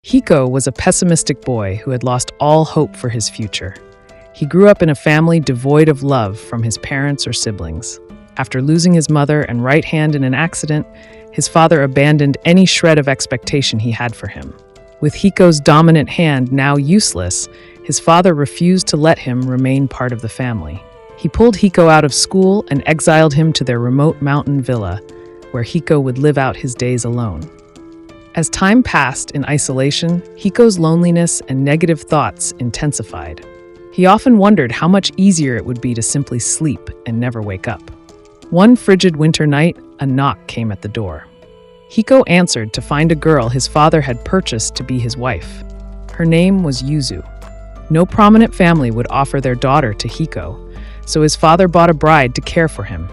Hiko was a pessimistic boy who had lost all hope for his future. He grew up in a family devoid of love from his parents or siblings. After losing his mother and right hand in an accident, his father abandoned any shred of expectation he had for him. With Hiko's dominant hand now useless, his father refused to let him remain part of the family. He pulled Hiko out of school and exiled him to their remote mountain villa, where Hiko would live out his days alone. As time passed in isolation, Hiko's loneliness and negative thoughts intensified. He often wondered how much easier it would be to simply sleep and never wake up. One frigid winter night, a knock came at the door. Hiko answered to find a girl his father had purchased to be his wife. Her name was Yuzu. No prominent family would offer their daughter to Hiko, so his father bought a bride to care for him.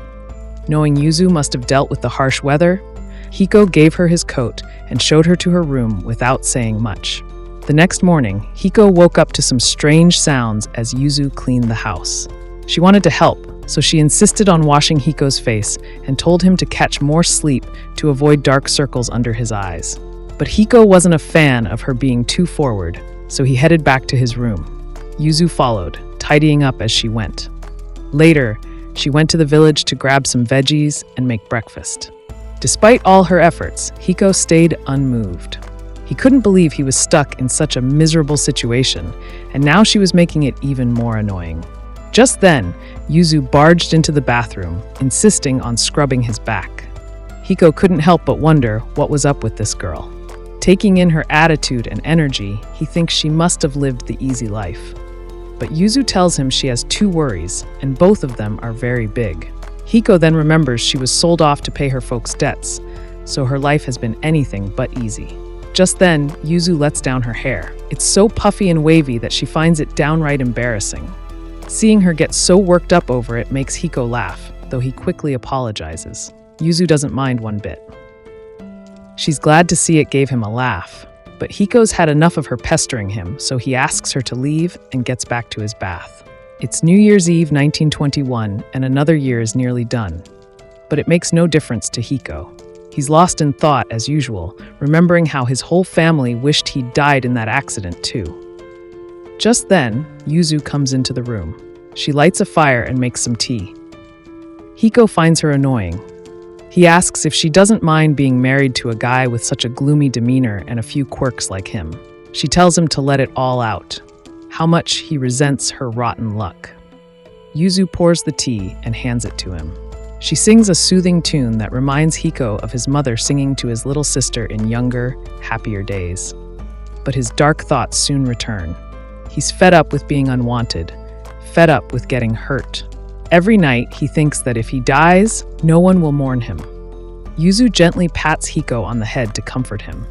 Knowing Yuzu must have dealt with the harsh weather, Hiko gave her his coat and showed her to her room without saying much. The next morning, Hiko woke up to some strange sounds as Yuzu cleaned the house. She wanted to help, so she insisted on washing Hiko's face and told him to catch more sleep to avoid dark circles under his eyes. But Hiko wasn't a fan of her being too forward, so he headed back to his room. Yuzu followed, tidying up as she went. Later, she went to the village to grab some veggies and make breakfast. Despite all her efforts, Hiko stayed unmoved. He couldn't believe he was stuck in such a miserable situation, and now she was making it even more annoying. Just then, Yuzu barged into the bathroom, insisting on scrubbing his back. Hiko couldn't help but wonder what was up with this girl. Taking in her attitude and energy, he thinks she must have lived the easy life. But Yuzu tells him she has two worries, and both of them are very big. Hiko then remembers she was sold off to pay her folks' debts, so her life has been anything but easy. Just then, Yuzu lets down her hair. It's so puffy and wavy that she finds it downright embarrassing. Seeing her get so worked up over it makes Hiko laugh, though he quickly apologizes. Yuzu doesn't mind one bit. She's glad to see it gave him a laugh, but Hiko's had enough of her pestering him, so he asks her to leave and gets back to his bath. It's New Year's Eve 1921, and another year is nearly done. But it makes no difference to Hiko. He's lost in thought as usual, remembering how his whole family wished he'd died in that accident too. Just then, Yuzu comes into the room. She lights a fire and makes some tea. Hiko finds her annoying. He asks if she doesn't mind being married to a guy with such a gloomy demeanor and a few quirks like him. She tells him to let it all out. How much he resents her rotten luck. Yuzu pours the tea and hands it to him. She sings a soothing tune that reminds Hiko of his mother singing to his little sister in younger, happier days. But his dark thoughts soon return. He's fed up with being unwanted, fed up with getting hurt. Every night, he thinks that if he dies, no one will mourn him. Yuzu gently pats Hiko on the head to comfort him.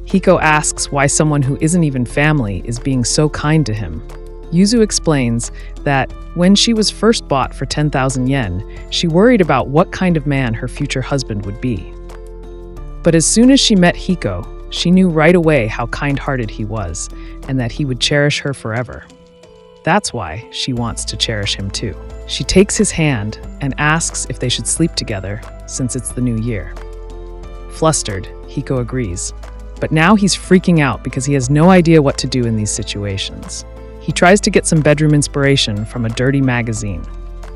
Hiko asks why someone who isn't even family is being so kind to him. Yuzu explains that when she was first bought for 10,000 yen, she worried about what kind of man her future husband would be. But as soon as she met Hiko, she knew right away how kind-hearted he was and that he would cherish her forever. That's why she wants to cherish him too. She takes his hand and asks if they should sleep together since it's the new year. Flustered, Hiko agrees. But now he's freaking out because he has no idea what to do in these situations. He tries to get some bedroom inspiration from a dirty magazine.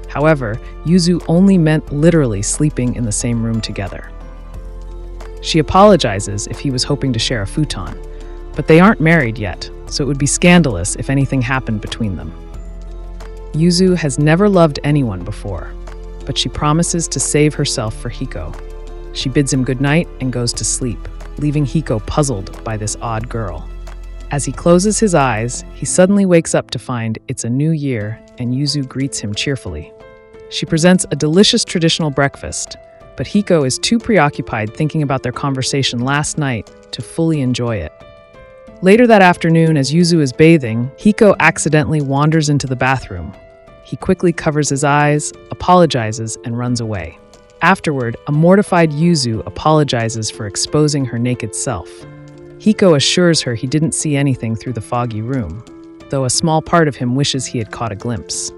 However, Yuzu only meant literally sleeping in the same room together. She apologizes if he was hoping to share a futon, but they aren't married yet, so it would be scandalous if anything happened between them. Yuzu has never loved anyone before, but she promises to save herself for Hiko. She bids him goodnight and goes to sleep, leaving Hiko puzzled by this odd girl. As he closes his eyes, he suddenly wakes up to find it's a new year and Yuzu greets him cheerfully. She presents a delicious traditional breakfast, but Hiko is too preoccupied thinking about their conversation last night to fully enjoy it. Later that afternoon, as Yuzu is bathing, Hiko accidentally wanders into the bathroom. He quickly covers his eyes, apologizes, and runs away. Afterward, a mortified Yuzu apologizes for exposing her naked self. Hiko assures her he didn't see anything through the foggy room, though a small part of him wishes he had caught a glimpse.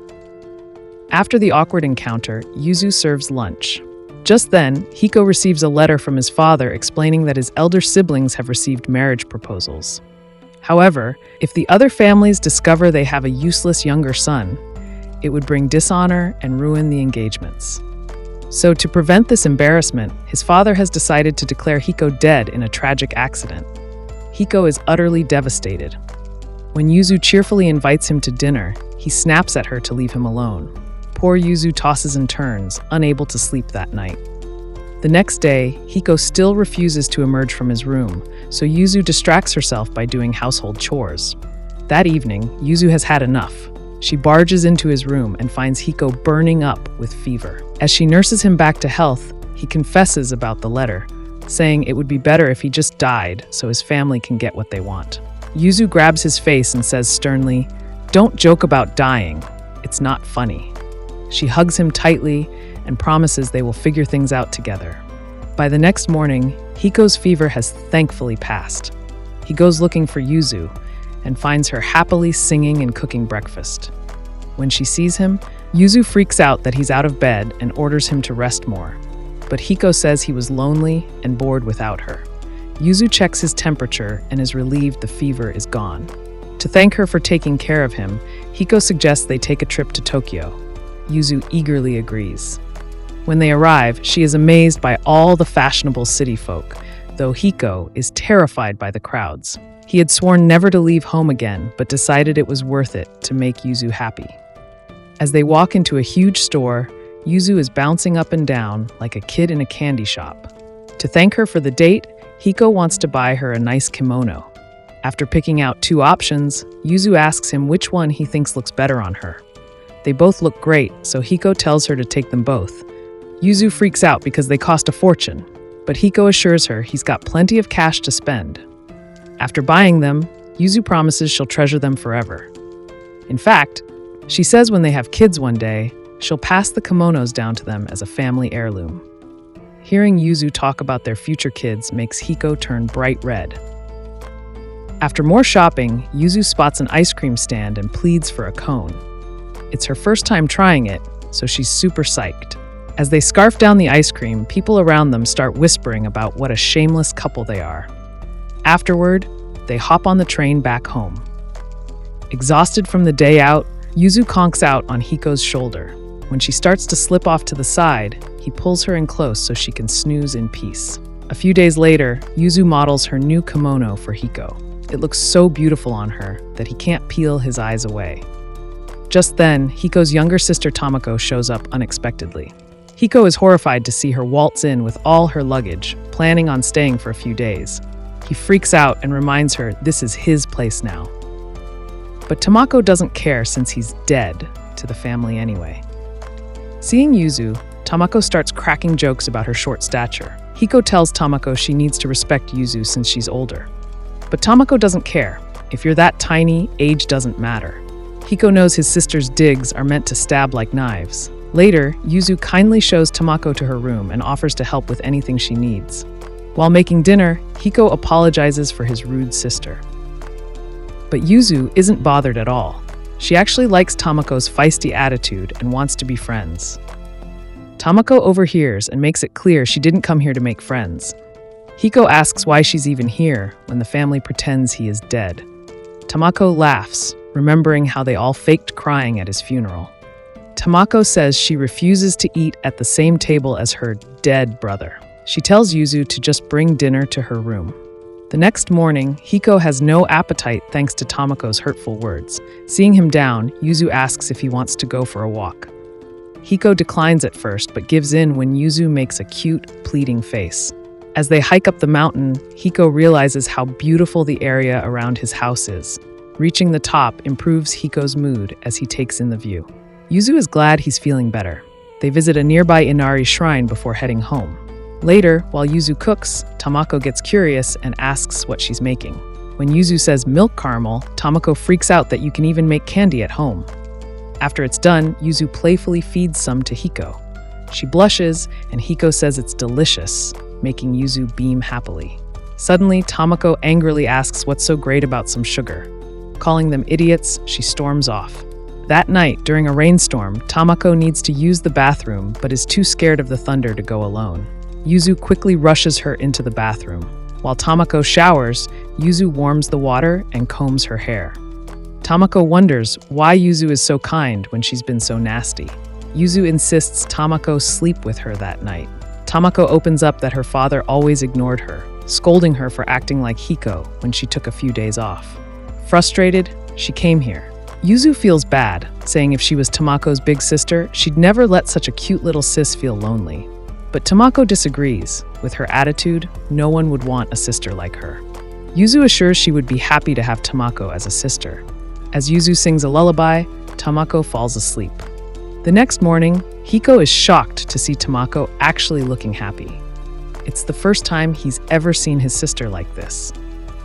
After the awkward encounter, Yuzu serves lunch. Just then, Hiko receives a letter from his father explaining that his elder siblings have received marriage proposals. However, if the other families discover they have a useless younger son, it would bring dishonor and ruin the engagements. So to prevent this embarrassment, his father has decided to declare Hiko dead in a tragic accident. Hiko is utterly devastated. When Yuzu cheerfully invites him to dinner, he snaps at her to leave him alone. Poor Yuzu tosses and turns, unable to sleep that night. The next day, Hiko still refuses to emerge from his room, so Yuzu distracts herself by doing household chores. That evening, Yuzu has had enough. She barges into his room and finds Hiko burning up with fever. As she nurses him back to health, he confesses about the letter, saying it would be better if he just died so his family can get what they want. Yuzu grabs his face and says sternly, "Don't joke about dying. It's not funny." She hugs him tightly and promises they will figure things out together. By the next morning, Hiko's fever has thankfully passed. He goes looking for Yuzu and finds her happily singing and cooking breakfast. When she sees him, Yuzu freaks out that he's out of bed and orders him to rest more. But Hiko says he was lonely and bored without her. Yuzu checks his temperature and is relieved the fever is gone. To thank her for taking care of him, Hiko suggests they take a trip to Tokyo. Yuzu eagerly agrees. When they arrive, she is amazed by all the fashionable city folk, though Hiko is terrified by the crowds. He had sworn never to leave home again, but decided it was worth it to make Yuzu happy. As they walk into a huge store, Yuzu is bouncing up and down like a kid in a candy shop. To thank her for the date, Hiko wants to buy her a nice kimono. After picking out two options, Yuzu asks him which one he thinks looks better on her. They both look great, so Hiko tells her to take them both. Yuzu freaks out because they cost a fortune, but Hiko assures her he's got plenty of cash to spend. After buying them, Yuzu promises she'll treasure them forever. In fact, she says when they have kids one day, she'll pass the kimonos down to them as a family heirloom. Hearing Yuzu talk about their future kids makes Hiko turn bright red. After more shopping, Yuzu spots an ice cream stand and pleads for a cone. It's her first time trying it, so she's super psyched. As they scarf down the ice cream, people around them start whispering about what a shameless couple they are. Afterward, they hop on the train back home. Exhausted from the day out, Yuzu conks out on Hiko's shoulder. When she starts to slip off to the side, he pulls her in close so she can snooze in peace. A few days later, Yuzu models her new kimono for Hiko. It looks so beautiful on her that he can't peel his eyes away. Just then, Hiko's younger sister Tamahiko shows up unexpectedly. Hiko is horrified to see her waltz in with all her luggage, planning on staying for a few days. He freaks out and reminds her this is his place now. But Tamahiko doesn't care since he's dead to the family anyway. Seeing Yuzu, Tamahiko starts cracking jokes about her short stature. Hiko tells Tamahiko she needs to respect Yuzu since she's older. But Tamahiko doesn't care. If you're that tiny, age doesn't matter. Hiko knows his sister's digs are meant to stab like knives. Later, Yuzu kindly shows Tamahiko to her room and offers to help with anything she needs. While making dinner, Hiko apologizes for his rude sister. But Yuzu isn't bothered at all. She actually likes Tamahiko's feisty attitude and wants to be friends. Tamahiko overhears and makes it clear she didn't come here to make friends. Hiko asks why she's even here when the family pretends he is dead. Tamahiko laughs, remembering how they all faked crying at his funeral. Tamahiko says she refuses to eat at the same table as her dead brother. She tells Yuzu to just bring dinner to her room. The next morning, Hiko has no appetite thanks to Tamahiko's hurtful words. Seeing him down, Yuzu asks if he wants to go for a walk. Hiko declines at first, but gives in when Yuzu makes a cute, pleading face. As they hike up the mountain, Hiko realizes how beautiful the area around his house is. Reaching the top improves Hiko's mood as he takes in the view. Yuzu is glad he's feeling better. They visit a nearby Inari shrine before heading home. Later, while Yuzu cooks, Tamahiko gets curious and asks what she's making. When Yuzu says milk caramel, Tamahiko freaks out that you can even make candy at home. After it's done, Yuzu playfully feeds some to Hiko. She blushes, and Hiko says it's delicious, making Yuzu beam happily. Suddenly, Tamahiko angrily asks what's so great about some sugar. Calling them idiots, she storms off. That night, during a rainstorm, Tamahiko needs to use the bathroom but is too scared of the thunder to go alone. Yuzu quickly rushes her into the bathroom. While Tamako showers, Yuzu warms the water and combs her hair. Tamako wonders why Yuzu is so kind when she's been so nasty. Yuzu insists Tamako sleep with her that night. Tamako opens up that her father always ignored her, scolding her for acting like Hiko when she took a few days off. Frustrated, she came here. Yuzu feels bad, saying if she was Tamako's big sister, she'd never let such a cute little sis feel lonely. But Tamako disagrees. With her attitude, no one would want a sister like her. Yuzu assures she would be happy to have Tamako as a sister. As Yuzu sings a lullaby, Tamako falls asleep. The next morning, Hiko is shocked to see Tamako actually looking happy. It's the first time he's ever seen his sister like this.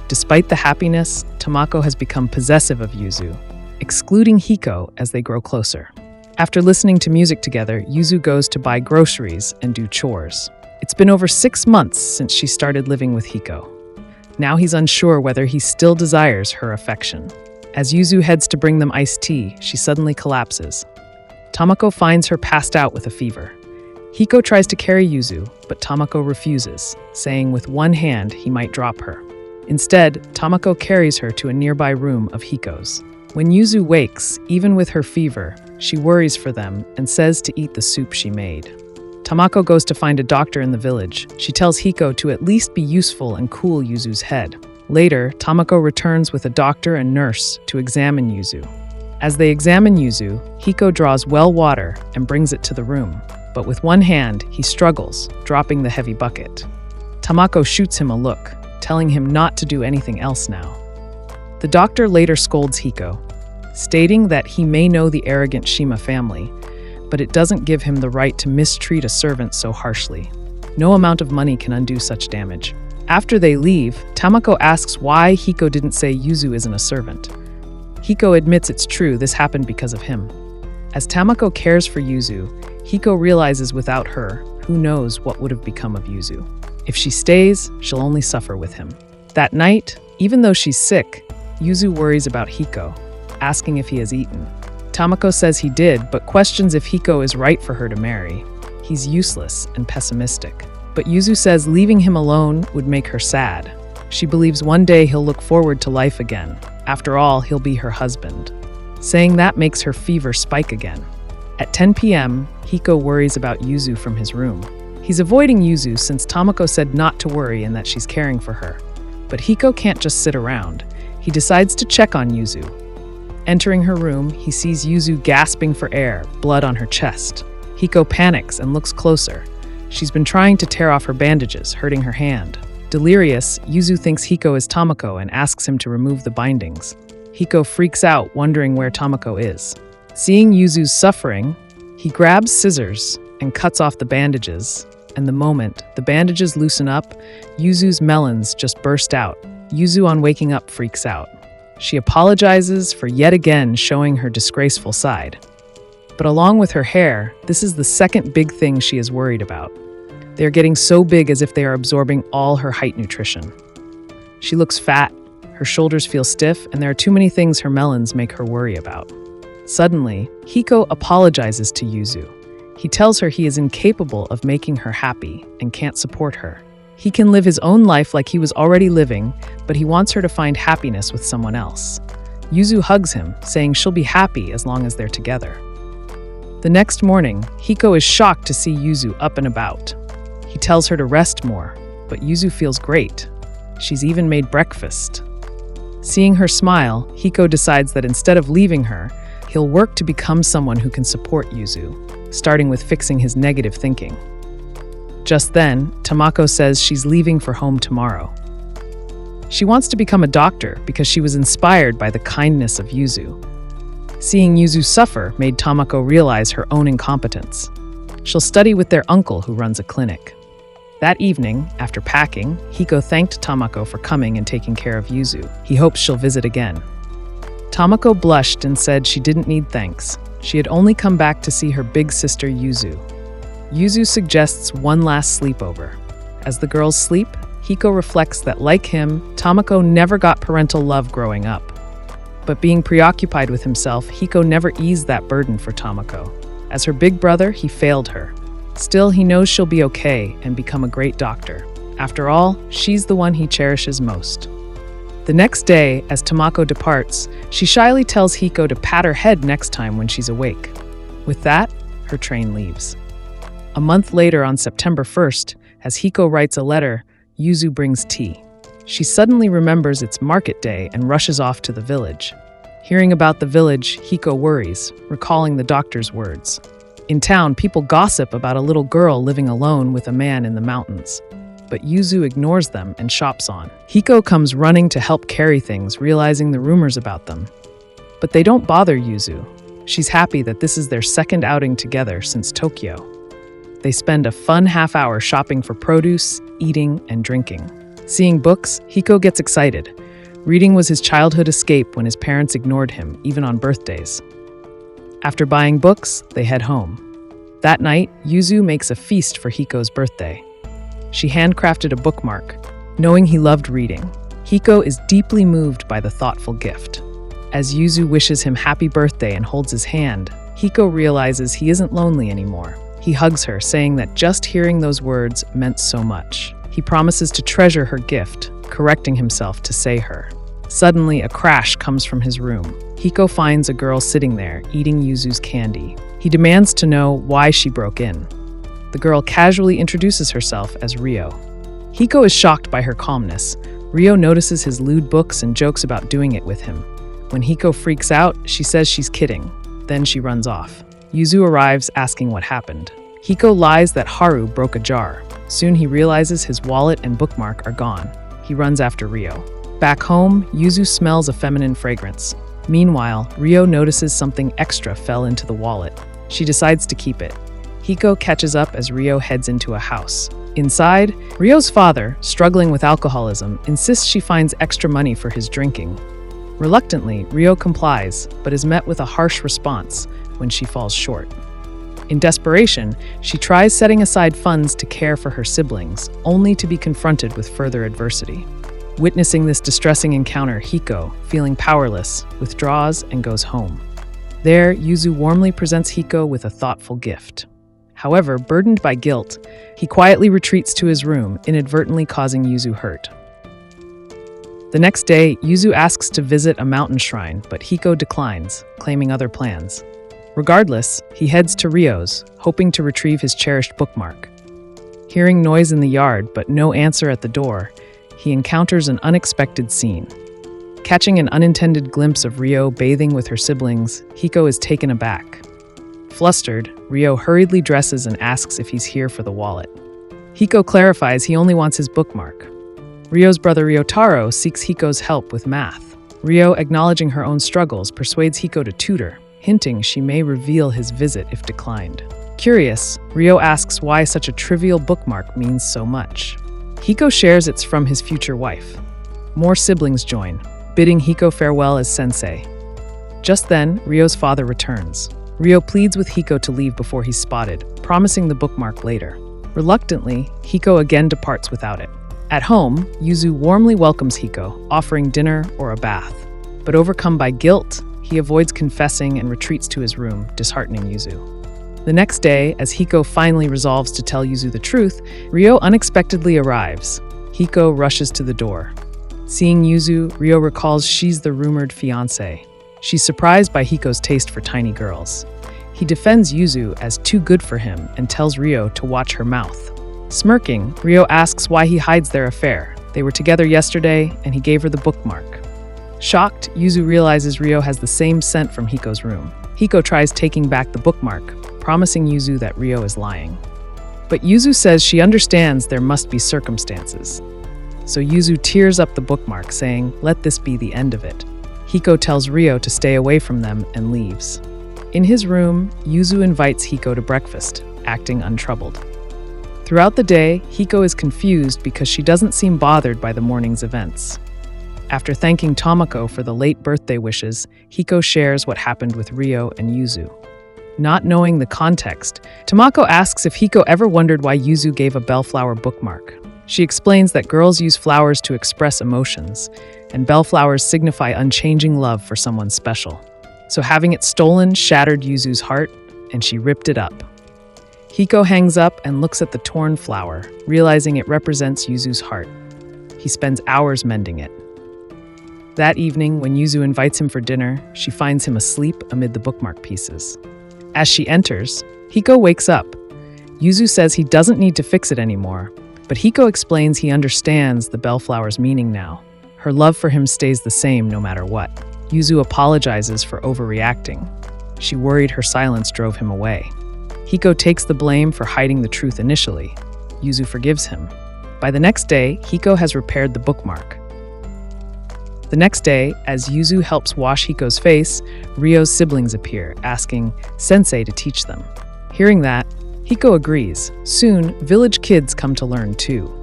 Despite the happiness, Tamako has become possessive of Yuzu, excluding Hiko as they grow closer. After listening to music together, Yuzu goes to buy groceries and do chores. It's been over 6 months since she started living with Hiko. Now he's unsure whether he still desires her affection. As Yuzu heads to bring them iced tea, she suddenly collapses. Tamako finds her passed out with a fever. Hiko tries to carry Yuzu, but Tamako refuses, saying with one hand he might drop her. Instead, Tamako carries her to a nearby room of Hiko's. When Yuzu wakes, even with her fever, she worries for them and says to eat the soup she made. Tamako goes to find a doctor in the village. She tells Hiko to at least be useful and cool Yuzu's head. Later, Tamako returns with a doctor and nurse to examine Yuzu. As they examine Yuzu, Hiko draws well water and brings it to the room. But with one hand, he struggles, dropping the heavy bucket. Tamako shoots him a look, telling him not to do anything else now. The doctor later scolds Hiko, stating that he may know the arrogant Shima family, but it doesn't give him the right to mistreat a servant so harshly. No amount of money can undo such damage. After they leave, Tamako asks why Hiko didn't say Yuzu isn't a servant. Hiko admits it's true, this happened because of him. As Tamako cares for Yuzu, Hiko realizes without her, who knows what would have become of Yuzu. If she stays, she'll only suffer with him. That night, even though she's sick, Yuzu worries about Hiko, asking if he has eaten. Tamako says he did, but questions if Hiko is right for her to marry. He's useless and pessimistic. But Yuzu says leaving him alone would make her sad. She believes one day he'll look forward to life again. After all, he'll be her husband. Saying that makes her fever spike again. At 10 p.m., Hiko worries about Yuzu from his room. He's avoiding Yuzu since Tamako said not to worry and that she's caring for her. But Hiko can't just sit around. He decides to check on Yuzu. Entering her room, he sees Yuzu gasping for air, blood on her chest. Hiko panics and looks closer. She's been trying to tear off her bandages, hurting her hand. Delirious, Yuzu thinks Hiko is Tamako and asks him to remove the bindings. Hiko freaks out, wondering where Tamako is. Seeing Yuzu's suffering, he grabs scissors and cuts off the bandages. And the moment the bandages loosen up, Yuzu's melons just burst out. Yuzu, on waking up, freaks out. She apologizes for yet again showing her disgraceful side. But along with her hair, this is the second big thing she is worried about. They are getting so big as if they are absorbing all her height nutrition. She looks fat, her shoulders feel stiff, and there are too many things her melons make her worry about. Suddenly, Hiko apologizes to Yuzu. He tells her he is incapable of making her happy and can't support her. He can live his own life like he was already living, but he wants her to find happiness with someone else. Yuzu hugs him, saying she'll be happy as long as they're together. The next morning, Hiko is shocked to see Yuzu up and about. He tells her to rest more, but Yuzu feels great. She's even made breakfast. Seeing her smile, Hiko decides that instead of leaving her, he'll work to become someone who can support Yuzu, starting with fixing his negative thinking. Just then, Tamako says she's leaving for home tomorrow. She wants to become a doctor because she was inspired by the kindness of Yuzu. Seeing Yuzu suffer made Tamako realize her own incompetence. She'll study with their uncle who runs a clinic. That evening, after packing, Hiko thanked Tamako for coming and taking care of Yuzu. He hopes she'll visit again. Tamako blushed and said she didn't need thanks. She had only come back to see her big sister Yuzu. Yuzu suggests one last sleepover. As the girls sleep, Hiko reflects that, like him, Tamako never got parental love growing up. But being preoccupied with himself, Hiko never eased that burden for Tamako. As her big brother, he failed her. Still, he knows she'll be okay and become a great doctor. After all, she's the one he cherishes most. The next day, as Tamako departs, she shyly tells Hiko to pat her head next time when she's awake. With that, her train leaves. A month later, on September 1st, as Hiko writes a letter, Yuzu brings tea. She suddenly remembers it's market day and rushes off to the village. Hearing about the village, Hiko worries, recalling the doctor's words. In town, people gossip about a little girl living alone with a man in the mountains. But Yuzu ignores them and shops on. Hiko comes running to help carry things, realizing the rumors about them. But they don't bother Yuzu. She's happy that this is their second outing together since Tokyo. They spend a fun half-hour shopping for produce, eating, and drinking. Seeing books, Hiko gets excited. Reading was his childhood escape when his parents ignored him, even on birthdays. After buying books, they head home. That night, Yuzu makes a feast for Hiko's birthday. She handcrafted a bookmark, knowing he loved reading. Hiko is deeply moved by the thoughtful gift. As Yuzu wishes him happy birthday and holds his hand, Hiko realizes he isn't lonely anymore. He hugs her, saying that just hearing those words meant so much. He promises to treasure her gift, correcting himself to say her. Suddenly, a crash comes from his room. Hiko finds a girl sitting there, eating Yuzu's candy. He demands to know why she broke in. The girl casually introduces herself as Ryo. Hiko is shocked by her calmness. Ryo notices his lewd books and jokes about doing it with him. When Hiko freaks out, she says she's kidding. Then she runs off. Yuzu arrives asking what happened. Hiko lies that Haru broke a jar. Soon he realizes his wallet and bookmark are gone. He runs after Ryo. Back home, Yuzu smells a feminine fragrance. Meanwhile, Ryo notices something extra fell into the wallet. She decides to keep it. Hiko catches up as Ryo heads into a house. Inside, Ryo's father, struggling with alcoholism, insists she finds extra money for his drinking. Reluctantly, Ryo complies, but is met with a harsh response when she falls short. In desperation, she tries setting aside funds to care for her siblings, only to be confronted with further adversity. Witnessing this distressing encounter, Hiko, feeling powerless, withdraws and goes home. There, Yuzu warmly presents Hiko with a thoughtful gift. However, burdened by guilt, he quietly retreats to his room, inadvertently causing Yuzu hurt. The next day, Yuzu asks to visit a mountain shrine, but Hiko declines, claiming other plans. Regardless, he heads to Ryo's, hoping to retrieve his cherished bookmark. Hearing noise in the yard but no answer at the door, he encounters an unexpected scene. Catching an unintended glimpse of Ryo bathing with her siblings, Hiko is taken aback. Flustered, Ryo hurriedly dresses and asks if he's here for the wallet. Hiko clarifies he only wants his bookmark. Ryo's brother Ryotaro seeks Hiko's help with math. Ryo, acknowledging her own struggles, persuades Hiko to tutor, hinting she may reveal his visit if declined. Curious, Ryo asks why such a trivial bookmark means so much. Hiko shares it's from his future wife. More siblings join, bidding Hiko farewell as sensei. Just then, Ryo's father returns. Ryo pleads with Hiko to leave before he's spotted, promising the bookmark later. Reluctantly, Hiko again departs without it. At home, Yuzu warmly welcomes Hiko, offering dinner or a bath. But overcome by guilt, he avoids confessing and retreats to his room, disheartening Yuzu. The next day, as Hiko finally resolves to tell Yuzu the truth, Ryo unexpectedly arrives. Hiko rushes to the door. Seeing Yuzu, Ryo recalls she's the rumored fiancé. She's surprised by Hiko's taste for tiny girls. He defends Yuzu as too good for him and tells Ryo to watch her mouth. Smirking, Ryo asks why he hides their affair. They were together yesterday, and he gave her the bookmark. Shocked, Yuzu realizes Ryo has the same scent from Hiko's room. Hiko tries taking back the bookmark, promising Yuzu that Ryo is lying. But Yuzu says she understands there must be circumstances. So Yuzu tears up the bookmark, saying, "Let this be the end of it." Hiko tells Ryo to stay away from them and leaves. In his room, Yuzu invites Hiko to breakfast, acting untroubled. Throughout the day, Hiko is confused because she doesn't seem bothered by the morning's events. After thanking Tamako for the late birthday wishes, Hiko shares what happened with Ryo and Yuzu. Not knowing the context, Tamako asks if Hiko ever wondered why Yuzu gave a bellflower bookmark. She explains that girls use flowers to express emotions, and bellflowers signify unchanging love for someone special. So having it stolen shattered Yuzu's heart, and she ripped it up. Hiko hangs up and looks at the torn flower, realizing it represents Yuzu's heart. He spends hours mending it. That evening, when Yuzu invites him for dinner, she finds him asleep amid the bookmark pieces. As she enters, Hiko wakes up. Yuzu says he doesn't need to fix it anymore, but Hiko explains he understands the bellflower's meaning now. Her love for him stays the same no matter what. Yuzu apologizes for overreacting. She worried her silence drove him away. Hiko takes the blame for hiding the truth initially. Yuzu forgives him. By the next day, Hiko has repaired the bookmark. The next day, as Yuzu helps wash Hiko's face, Ryo's siblings appear, asking Sensei to teach them. Hearing that, Hiko agrees. Soon, village kids come to learn too.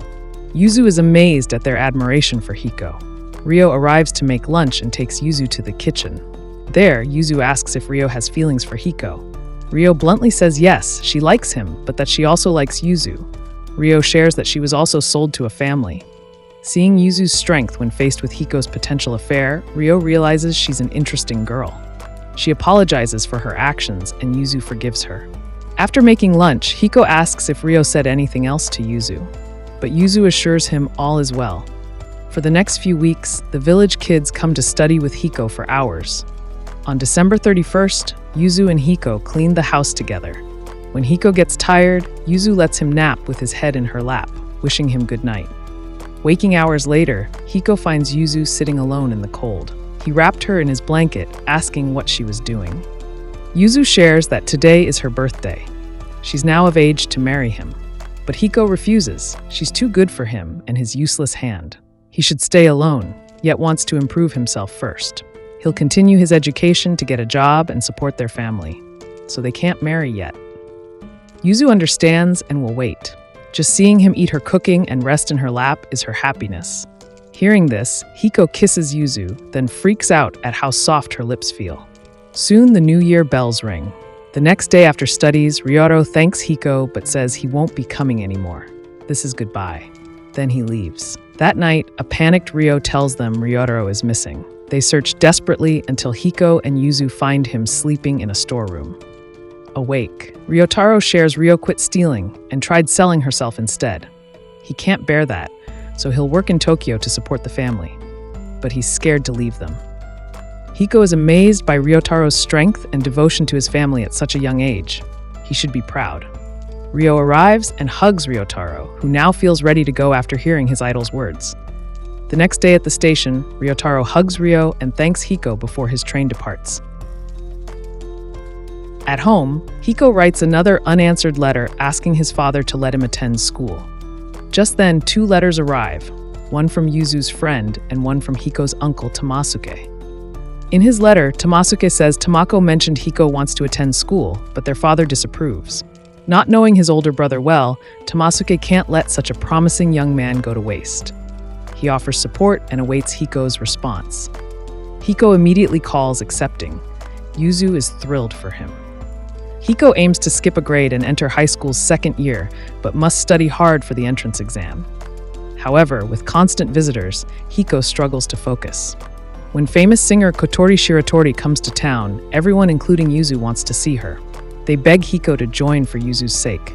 Yuzu is amazed at their admiration for Hiko. Ryo arrives to make lunch and takes Yuzu to the kitchen. There, Yuzu asks if Ryo has feelings for Hiko. Ryo bluntly says yes, she likes him, but that she also likes Yuzu. Ryo shares that she was also sold to a family. Seeing Yuzu's strength when faced with Hiko's potential affair, Ryo realizes she's an interesting girl. She apologizes for her actions, and Yuzu forgives her. After making lunch, Hiko asks if Ryo said anything else to Yuzu, but Yuzu assures him all is well. For the next few weeks, the village kids come to study with Hiko for hours. On December 31st, Yuzu and Hiko clean the house together. When Hiko gets tired, Yuzu lets him nap with his head in her lap, wishing him good night. Waking hours later, Hiko finds Yuzu sitting alone in the cold. He wrapped her in his blanket, asking what she was doing. Yuzu shares that today is her birthday. She's now of age to marry him. But Hiko refuses. She's too good for him and his useless hand. He should stay alone, yet wants to improve himself first. He'll continue his education to get a job and support their family. So they can't marry yet. Yuzu understands and will wait. Just seeing him eat her cooking and rest in her lap is her happiness. Hearing this, Hiko kisses Yuzu, then freaks out at how soft her lips feel. Soon the New Year bells ring. The next day after studies, Ryotaro thanks Hiko but says he won't be coming anymore. This is goodbye. Then he leaves. That night, a panicked Ryo tells them Ryotaro is missing. They search desperately until Hiko and Yuzu find him sleeping in a storeroom. Awake, Ryotaro shares Ryo quit stealing and tried selling herself instead. He can't bear that, so he'll work in Tokyo to support the family. But he's scared to leave them. Hiko is amazed by Ryotaro's strength and devotion to his family at such a young age. He should be proud. Ryo arrives and hugs Ryotaro, who now feels ready to go after hearing his idol's words. The next day at the station, Ryotaro hugs Ryo and thanks Hiko before his train departs. At home, Hiko writes another unanswered letter asking his father to let him attend school. Just then, 2 letters arrive, one from Yuzu's friend and one from Hiko's uncle Tamasuke. In his letter, Tamasuke says Tamako mentioned Hiko wants to attend school, but their father disapproves. Not knowing his older brother well, Tamasuke can't let such a promising young man go to waste. He offers support and awaits Hiko's response. Hiko immediately calls, accepting. Yuzu is thrilled for him. Hiko aims to skip a grade and enter high school's 2nd year, but must study hard for the entrance exam. However, with constant visitors, Hiko struggles to focus. When famous singer Kotori Shiratori comes to town, everyone including Yuzu wants to see her. They beg Hiko to join for Yuzu's sake.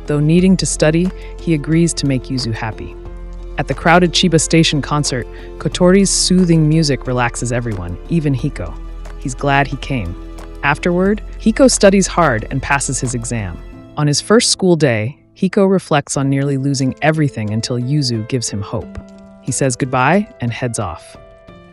Though needing to study, he agrees to make Yuzu happy. At the crowded Chiba Station concert, Kotori's soothing music relaxes everyone, even Hiko. He's glad he came. Afterward, Hiko studies hard and passes his exam. On his first school day, Hiko reflects on nearly losing everything until Yuzu gives him hope. He says goodbye and heads off.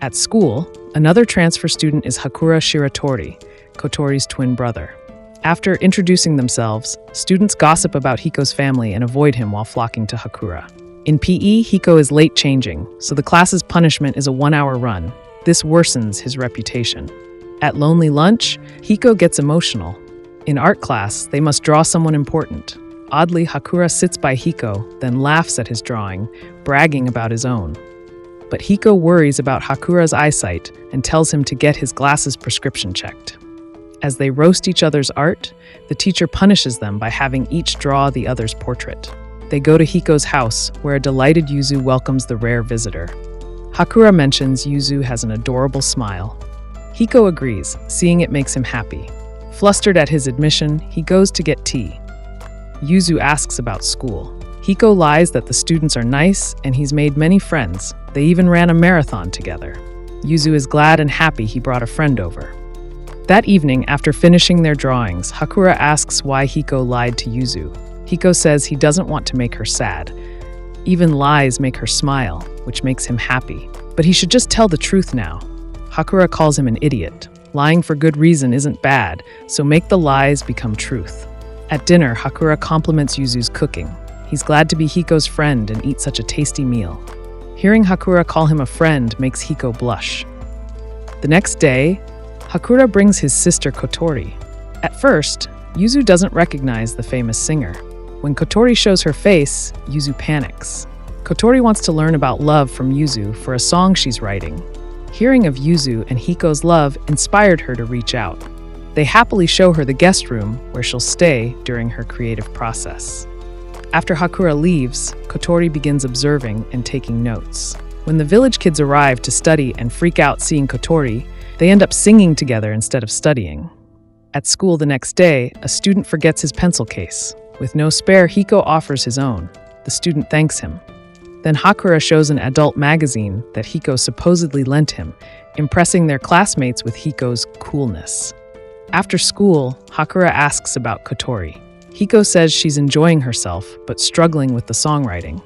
At school, another transfer student is Hakura Shiratori, Kotori's twin brother. After introducing themselves, students gossip about Hiko's family and avoid him while flocking to Hakura. In PE, Hiko is late changing, so the class's punishment is a 1-hour run. This worsens his reputation. At lonely lunch, Hiko gets emotional. In art class, they must draw someone important. Oddly, Hakura sits by Hiko, then laughs at his drawing, bragging about his own. But Hiko worries about Hakura's eyesight and tells him to get his glasses prescription checked. As they roast each other's art, the teacher punishes them by having each draw the other's portrait. They go to Hiko's house, where a delighted Yuzu welcomes the rare visitor. Hakura mentions Yuzu has an adorable smile. Hiko agrees, seeing it makes him happy. Flustered at his admission, he goes to get tea. Yuzu asks about school. Hiko lies that the students are nice and he's made many friends. They even ran a marathon together. Yuzu is glad and happy he brought a friend over. That evening, after finishing their drawings, Hakura asks why Hiko lied to Yuzu. Hiko says he doesn't want to make her sad. Even lies make her smile, which makes him happy. But he should just tell the truth now. Hakura calls him an idiot. Lying for good reason isn't bad, so make the lies become truth. At dinner, Hakura compliments Yuzu's cooking. He's glad to be Hiko's friend and eat such a tasty meal. Hearing Hakura call him a friend makes Hiko blush. The next day, Hakura brings his sister Kotori. At first, Yuzu doesn't recognize the famous singer. When Kotori shows her face, Yuzu panics. Kotori wants to learn about love from Yuzu for a song she's writing. Hearing of Yuzu and Hiko's love inspired her to reach out. They happily show her the guest room where she'll stay during her creative process. After Hakura leaves, Kotori begins observing and taking notes. When the village kids arrive to study and freak out seeing Kotori, they end up singing together instead of studying. At school the next day, a student forgets his pencil case. With no spare, Hiko offers his own. The student thanks him. Then Hakura shows an adult magazine that Hiko supposedly lent him, impressing their classmates with Hiko's coolness. After school, Hakura asks about Kotori. Hiko says she's enjoying herself, but struggling with the songwriting.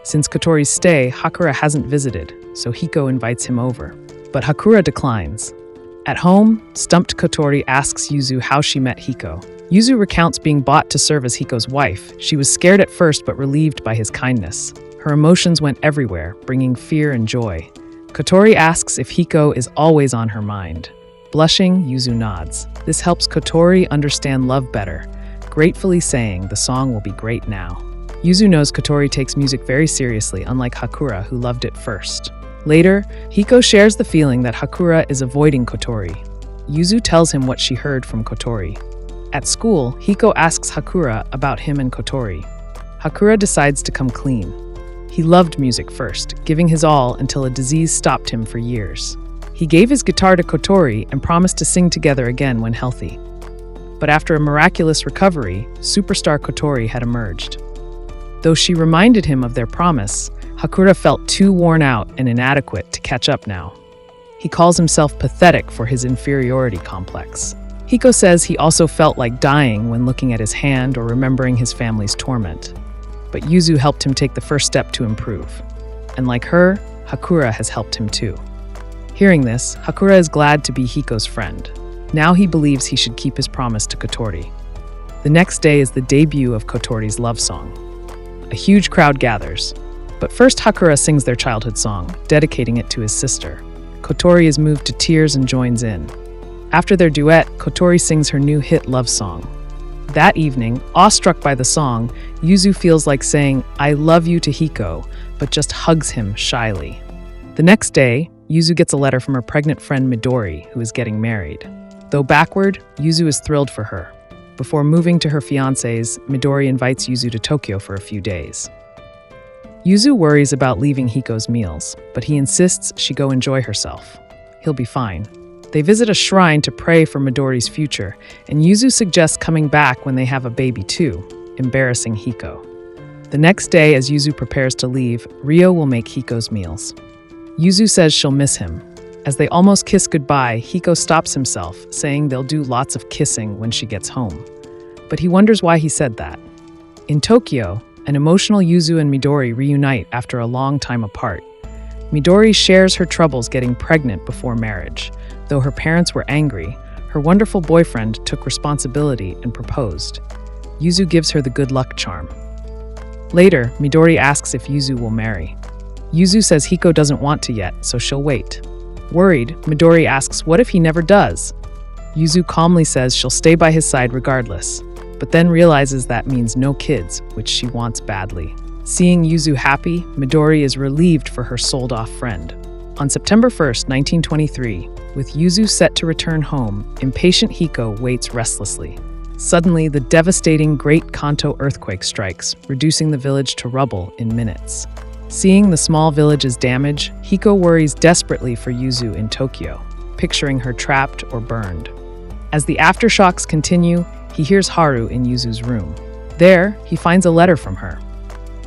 Since Kotori's stay, Hakura hasn't visited, so Hiko invites him over. But Hakura declines. At home, stumped Kotori asks Yuzu how she met Hiko. Yuzu recounts being bought to serve as Hiko's wife. She was scared at first, but relieved by his kindness. Her emotions went everywhere, bringing fear and joy. Kotori asks if Hiko is always on her mind. Blushing, Yuzu nods. This helps Kotori understand love better, gratefully saying the song will be great now. Yuzu knows Kotori takes music very seriously, unlike Hakura, who loved it first. Later, Hiko shares the feeling that Hakura is avoiding Kotori. Yuzu tells him what she heard from Kotori. At school, Hiko asks Hakura about him and Kotori. Hakura decides to come clean. He loved music first, giving his all until a disease stopped him for years. He gave his guitar to Kotori and promised to sing together again when healthy. But after a miraculous recovery, superstar Kotori had emerged. Though she reminded him of their promise, Hakura felt too worn out and inadequate to catch up now. He calls himself pathetic for his inferiority complex. Hiko says he also felt like dying when looking at his hand or remembering his family's torment. But Yuzu helped him take the first step to improve. And like her, Hakura has helped him too. Hearing this, Hakura is glad to be Hiko's friend. Now he believes he should keep his promise to Kotori. The next day is the debut of Kotori's love song. A huge crowd gathers. But first Hakura sings their childhood song, dedicating it to his sister. Kotori is moved to tears and joins in. After their duet, Kotori sings her new hit love song. That evening, awestruck by the song, Yuzu feels like saying, "I love you" to Hiko, but just hugs him shyly. The next day, Yuzu gets a letter from her pregnant friend Midori, who is getting married. Though backward, Yuzu is thrilled for her. Before moving to her fiancé's, Midori invites Yuzu to Tokyo for a few days. Yuzu worries about leaving Hiko's meals, but he insists she go enjoy herself. He'll be fine. They visit a shrine to pray for Midori's future, and Yuzu suggests coming back when they have a baby too, embarrassing Hiko. The next day, as Yuzu prepares to leave, Ryo will make Hiko's meals. Yuzu says she'll miss him. As they almost kiss goodbye, Hiko stops himself, saying they'll do lots of kissing when she gets home. But he wonders why he said that. In Tokyo, an emotional Yuzu and Midori reunite after a long time apart. Midori shares her troubles getting pregnant before marriage. Though her parents were angry, her wonderful boyfriend took responsibility and proposed. Yuzu gives her the good luck charm. Later, Midori asks if Yuzu will marry. Yuzu says Hiko doesn't want to yet, so she'll wait. Worried, Midori asks what if he never does? Yuzu calmly says she'll stay by his side regardless, but then realizes that means no kids, which she wants badly. Seeing Yuzu happy, Midori is relieved for her sold-off friend. On September 1st, 1923, with Yuzu set to return home, impatient Hiko waits restlessly. Suddenly, the devastating Great Kanto earthquake strikes, reducing the village to rubble in minutes. Seeing the small village's damage, Hiko worries desperately for Yuzu in Tokyo, picturing her trapped or burned. As the aftershocks continue, he hears Haru in Yuzu's room. There, he finds a letter from her.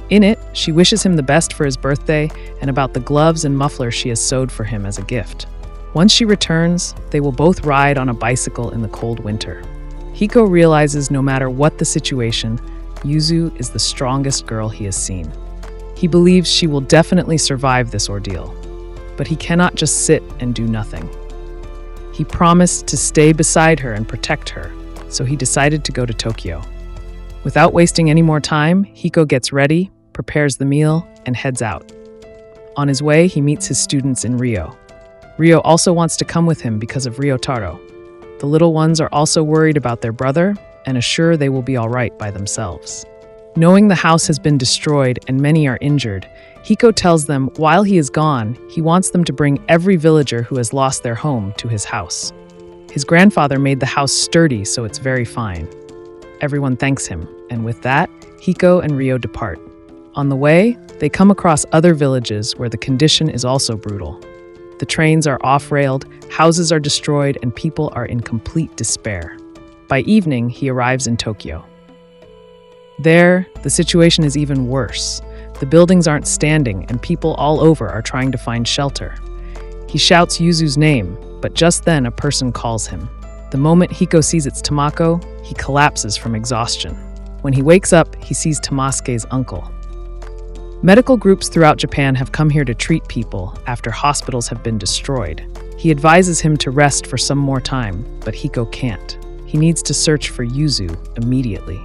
In it, she wishes him the best for his birthday and about the gloves and muffler she has sewed for him as a gift. Once she returns, they will both ride on a bicycle in the cold winter. Hiko realizes no matter what the situation, Yuzu is the strongest girl he has seen. He believes she will definitely survive this ordeal, but he cannot just sit and do nothing. He promised to stay beside her and protect her, so he decided to go to Tokyo. Without wasting any more time, Hiko gets ready, prepares the meal, and heads out. On his way, he meets his students in Rio. Rio also wants to come with him because of Ryotaro. The little ones are also worried about their brother and assure they will be all right by themselves. Knowing the house has been destroyed and many are injured, Hiko tells them while he is gone, he wants them to bring every villager who has lost their home to his house. His grandfather made the house sturdy, so it's very fine. Everyone thanks him, and with that, Hiko and Rio depart. On the way, they come across other villages where the condition is also brutal. The trains are off-railed, houses are destroyed, and people are in complete despair. By evening, he arrives in Tokyo. There, the situation is even worse. The buildings aren't standing, and people all over are trying to find shelter. He shouts Yuzu's name, but just then a person calls him. The moment Hiko sees it's Tamako, he collapses from exhaustion. When he wakes up, he sees Tamasuke's uncle. Medical groups throughout Japan have come here to treat people after hospitals have been destroyed. He advises him to rest for some more time, but Hiko can't. He needs to search for Yuzu immediately.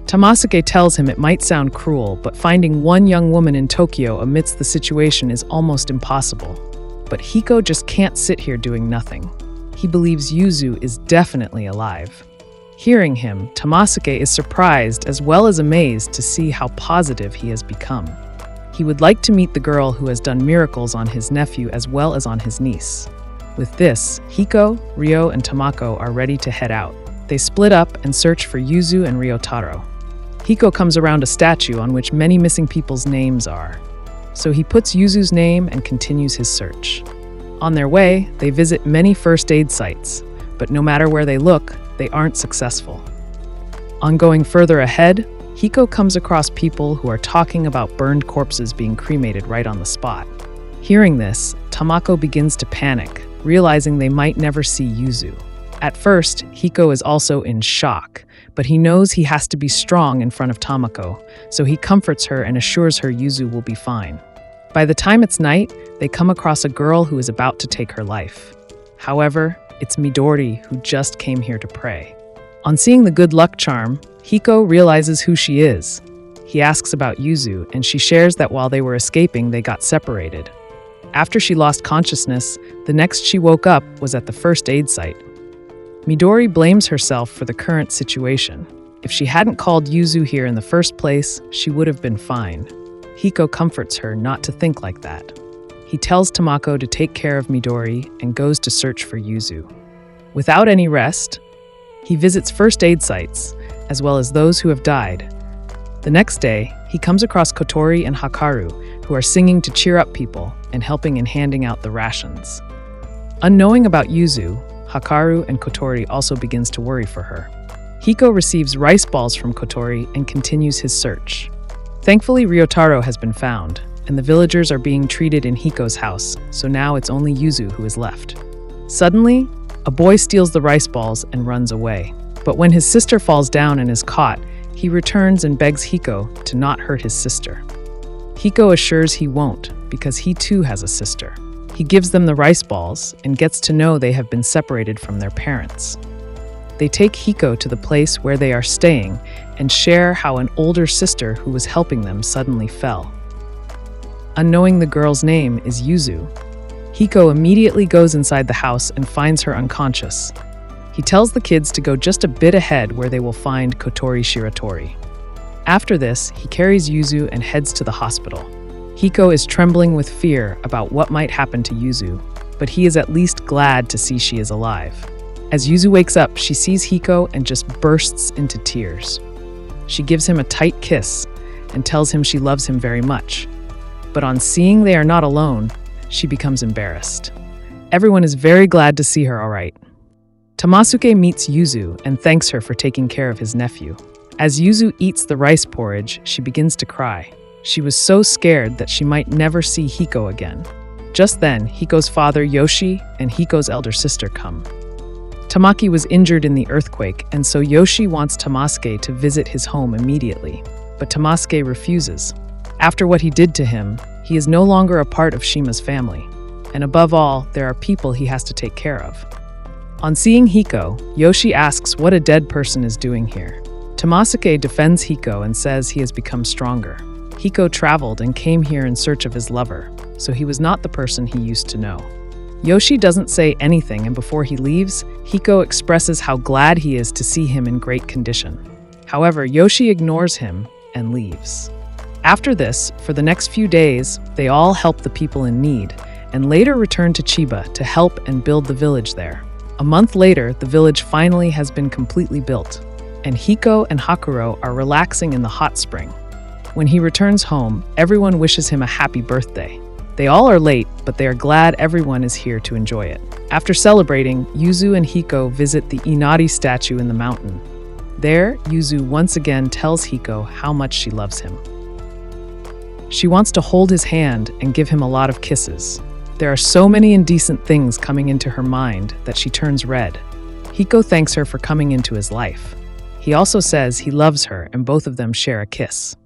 Tamasuke tells him it might sound cruel, but finding one young woman in Tokyo amidst the situation is almost impossible. But Hiko just can't sit here doing nothing. He believes Yuzu is definitely alive. Hearing him, Tamasuke is surprised as well as amazed to see how positive he has become. He would like to meet the girl who has done miracles on his nephew as well as on his niece. With this, Hiko, Rio, and Tamako are ready to head out. They split up and search for Yuzu and Ryotaro. Hiko comes around a statue on which many missing people's names are. So he puts Yuzu's name and continues his search. On their way, they visit many first aid sites, but no matter where they look, they aren't successful. On going further ahead, Hiko comes across people who are talking about burned corpses being cremated right on the spot. Hearing this, Tamako begins to panic, realizing they might never see Yuzu. At first, Hiko is also in shock, but he knows he has to be strong in front of Tamako, so he comforts her and assures her Yuzu will be fine. By the time it's night, they come across a girl who is about to take her life. However, it's Midori who just came here to pray. On seeing the good luck charm, Hiko realizes who she is. He asks about Yuzu, and she shares that while they were escaping, they got separated. After she lost consciousness, the next she woke up was at the first aid site. Midori blames herself for the current situation. If she hadn't called Yuzu here in the first place, she would have been fine. Hiko comforts her not to think like that. He tells Tamako to take care of Midori and goes to search for Yuzu. Without any rest, he visits first aid sites, as well as those who have died. The next day, he comes across Kotori and Hakaru, who are singing to cheer up people and helping in handing out the rations. Unknowing about Yuzu, Hakaru and Kotori also begins to worry for her. Hiko receives rice balls from Kotori and continues his search. Thankfully, Ryotaro has been found, and the villagers are being treated in Hiko's house, so now it's only Yuzu who is left. Suddenly, a boy steals the rice balls and runs away. But when his sister falls down and is caught, he returns and begs Hiko to not hurt his sister. Hiko assures he won't, because he too has a sister. He gives them the rice balls and gets to know they have been separated from their parents. They take Hiko to the place where they are staying and share how an older sister who was helping them suddenly fell. Unknowing the girl's name is Yuzu, Hiko immediately goes inside the house and finds her unconscious. He tells the kids to go just a bit ahead where they will find Kotori Shiratori. After this, he carries Yuzu and heads to the hospital. Hiko is trembling with fear about what might happen to Yuzu, but he is at least glad to see she is alive. As Yuzu wakes up, she sees Hiko and just bursts into tears. She gives him a tight kiss and tells him she loves him very much. But on seeing they are not alone, she becomes embarrassed. Everyone is very glad to see her all right. Tamasuke meets Yuzu and thanks her for taking care of his nephew. As Yuzu eats the rice porridge, she begins to cry. She was so scared that she might never see Hiko again. Just then, Hiko's father Yoshi and Hiko's elder sister come. Tamaki was injured in the earthquake, and so Yoshi wants Tamasuke to visit his home immediately. But Tamasuke refuses. After what he did to him, he is no longer a part of Shima's family. And above all, there are people he has to take care of. On seeing Hiko, Yoshi asks what a dead person is doing here. Tamasuke defends Hiko and says he has become stronger. Hiko traveled and came here in search of his lover, so he was not the person he used to know. Yoshi doesn't say anything, and before he leaves, Hiko expresses how glad he is to see him in great condition. However, Yoshi ignores him and leaves. After this, for the next few days, they all help the people in need, and later return to Chiba to help and build the village there. A month later, the village finally has been completely built, and Hiko and Hakuro are relaxing in the hot spring. When he returns home, everyone wishes him a happy birthday. They all are late, but they are glad everyone is here to enjoy it. After celebrating, Yuzu and Hiko visit the Inari statue in the mountain. There, Yuzu once again tells Hiko how much she loves him. She wants to hold his hand and give him a lot of kisses. There are so many indecent things coming into her mind that she turns red. Hiko thanks her for coming into his life. He also says he loves her, and both of them share a kiss.